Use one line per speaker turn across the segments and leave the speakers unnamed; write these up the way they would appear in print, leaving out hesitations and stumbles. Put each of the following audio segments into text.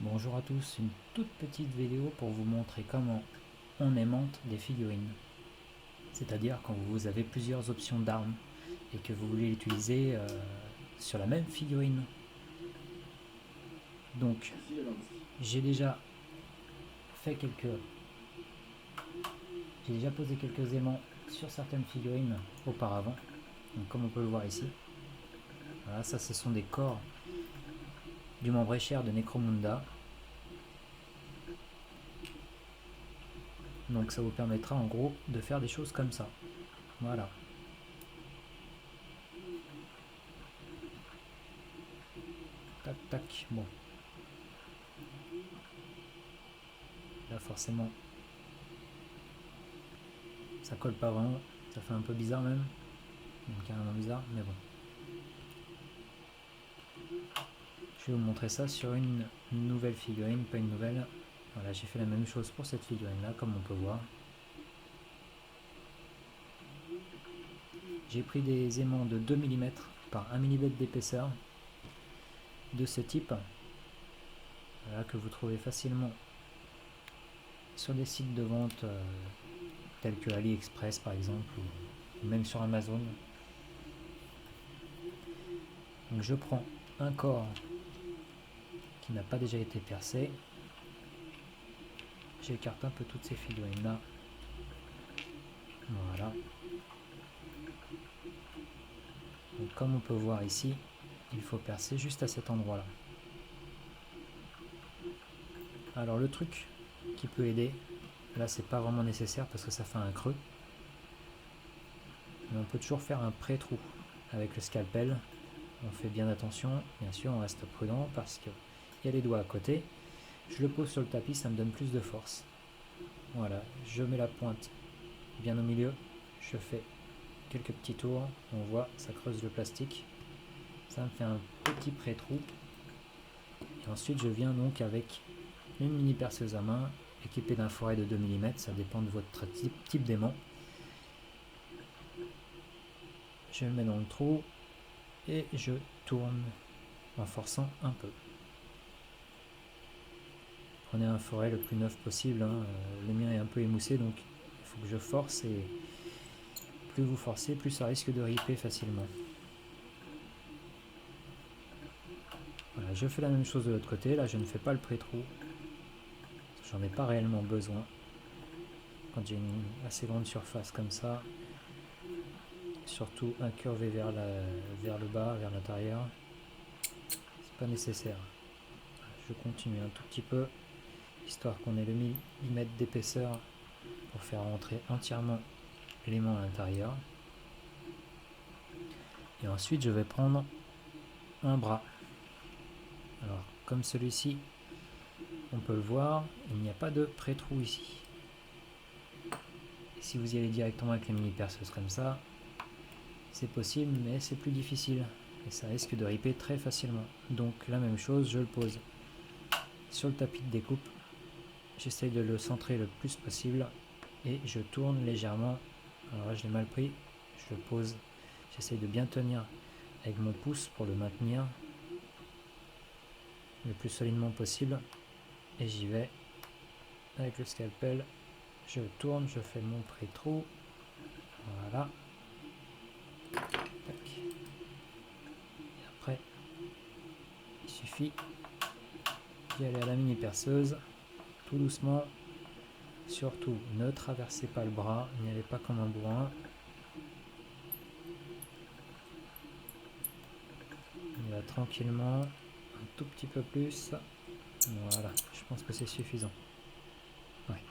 Bonjour à tous, une toute petite vidéo pour vous montrer comment on aimante des figurines. C'est-à-dire quand vous avez plusieurs options d'armes et que vous voulez l'utiliser sur la même figurine. Donc j'ai déjà fait j'ai déjà posé quelques aimants sur certaines figurines auparavant. Donc comme on peut le voir ici. Voilà, ça ce sont des corps du membre écher de Necromunda. Donc ça vous permettra en gros de faire des choses comme ça. Voilà. Tac tac. Bon. Là forcément ça colle pas vraiment. Ça fait un peu bizarre même. Carrément bizarre, mais bon. Je vais vous montrer ça sur une nouvelle figurine, pas une nouvelle. Voilà, j'ai fait la même chose pour cette figurine là, comme on peut voir. J'ai pris des aimants de 2 mm par 1 mm d'épaisseur de ce type, voilà, que vous trouvez facilement sur des sites de vente tels que AliExpress par exemple, ou même sur Amazon. Donc je prends un corps qui n'a pas déjà été percé, j'écarte un peu toutes ces figurines là, voilà. Donc comme on peut voir ici, il faut percer juste à cet endroit là. Alors le truc qui peut aider, là c'est pas vraiment nécessaire parce que ça fait un creux, mais on peut toujours faire un pré-trou avec le scalpel. On fait bien attention, bien sûr on reste prudent parce qu'il y a les doigts à côté. Je le pose sur le tapis, ça me donne plus de force. Voilà, je mets la pointe bien au milieu, je fais quelques petits tours, on voit ça creuse le plastique, ça me fait un petit pré-trou. Et ensuite je viens donc avec une mini perceuse à main équipée d'un foret de 2 mm, ça dépend de votre type d'aimant. Je le mets dans le trou et je tourne en forçant un peu. Prenez un foret le plus neuf possible, hein. Le mien est un peu émoussé donc il faut que je force, et plus vous forcez, plus ça risque de ripper facilement. Voilà, je fais la même chose de l'autre côté, là je ne fais pas le pré-trou, j'en ai pas réellement besoin. Quand j'ai une assez grande surface comme ça, surtout incurvé vers le bas, vers l'intérieur, c'est pas nécessaire. Je continue un tout petit peu, histoire qu'on ait le millimètre d'épaisseur pour faire rentrer entièrement l'aimant à l'intérieur. Et ensuite je vais prendre un bras. Alors comme celui-ci, on peut le voir, il n'y a pas de pré-trou ici. Et si vous y allez directement avec les mini perceuses comme ça, c'est possible, mais c'est plus difficile et ça risque de ripper très facilement. Donc la même chose, je le pose sur le tapis de découpe, j'essaye de le centrer le plus possible et je tourne légèrement. Alors là je l'ai mal pris, je le pose, j'essaye de bien tenir avec mon pouce pour le maintenir le plus solidement possible et j'y vais avec le scalpel. Je tourne, je fais mon pré-trou, voilà. Et après, il suffit d'y aller à la mini perceuse, tout doucement. Surtout, ne traversez pas le bras, n'y allez pas comme un bourrin. On y va tranquillement, un tout petit peu plus. Voilà, je pense que c'est suffisant. Ouais.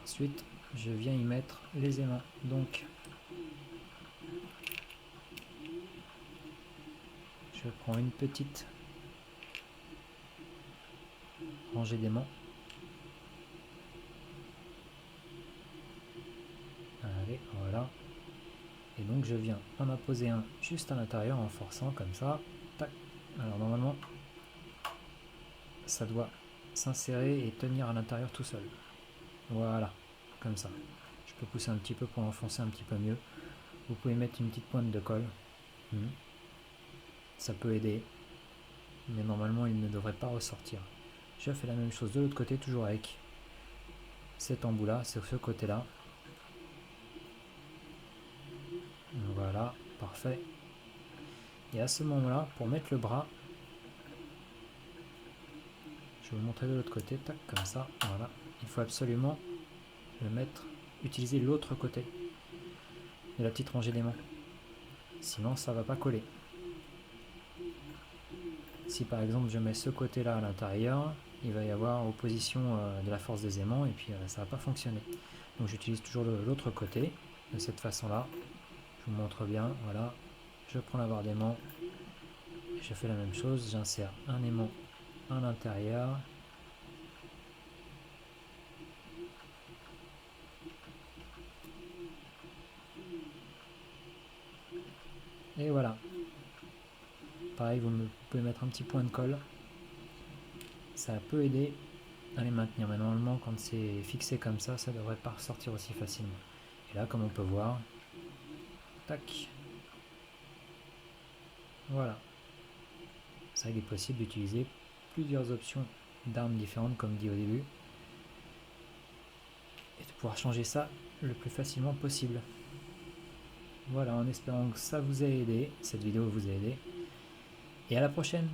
Ensuite, je viens y mettre les aimants. Donc, je prends une petite rangée d'aimants. Allez, voilà. Et donc, je viens en apposer un juste à l'intérieur en forçant comme ça. Tac. Alors, normalement, ça doit s'insérer et tenir à l'intérieur tout seul. Voilà, comme ça. Je peux pousser un petit peu pour enfoncer un petit peu mieux. Vous pouvez mettre une petite pointe de colle. Ça peut aider, mais normalement il ne devrait pas ressortir. Je fais la même chose de l'autre côté, toujours avec cet embout là, sur ce côté là. Voilà, parfait. Et à ce moment là, pour mettre le bras, je vais vous montrer de l'autre côté, tac, comme ça, voilà. Il faut absolument le mettre, utiliser l'autre côté de la petite rangée d'aimants. Sinon ça va pas coller. Si par exemple je mets ce côté là à l'intérieur, il va y avoir opposition de la force des aimants et puis ça va pas fonctionner. Donc j'utilise toujours l'autre côté, de cette façon là. Je vous montre bien, voilà. Je prends la barre d'aimant, je fais la même chose, j'insère un aimant à l'intérieur. Et voilà. Pareil, vous pouvez mettre un petit point de colle. Ça peut aider à les maintenir. Mais normalement, quand c'est fixé comme ça ne devrait pas ressortir aussi facilement. Et là, comme on peut voir, tac. Voilà. Ça, il est possible d'utiliser plusieurs options d'armes différentes, comme dit au début. Et de pouvoir changer ça le plus facilement possible. Voilà, en espérant que ça vous ait aidé, cette vidéo vous a aidé. Et à la prochaine!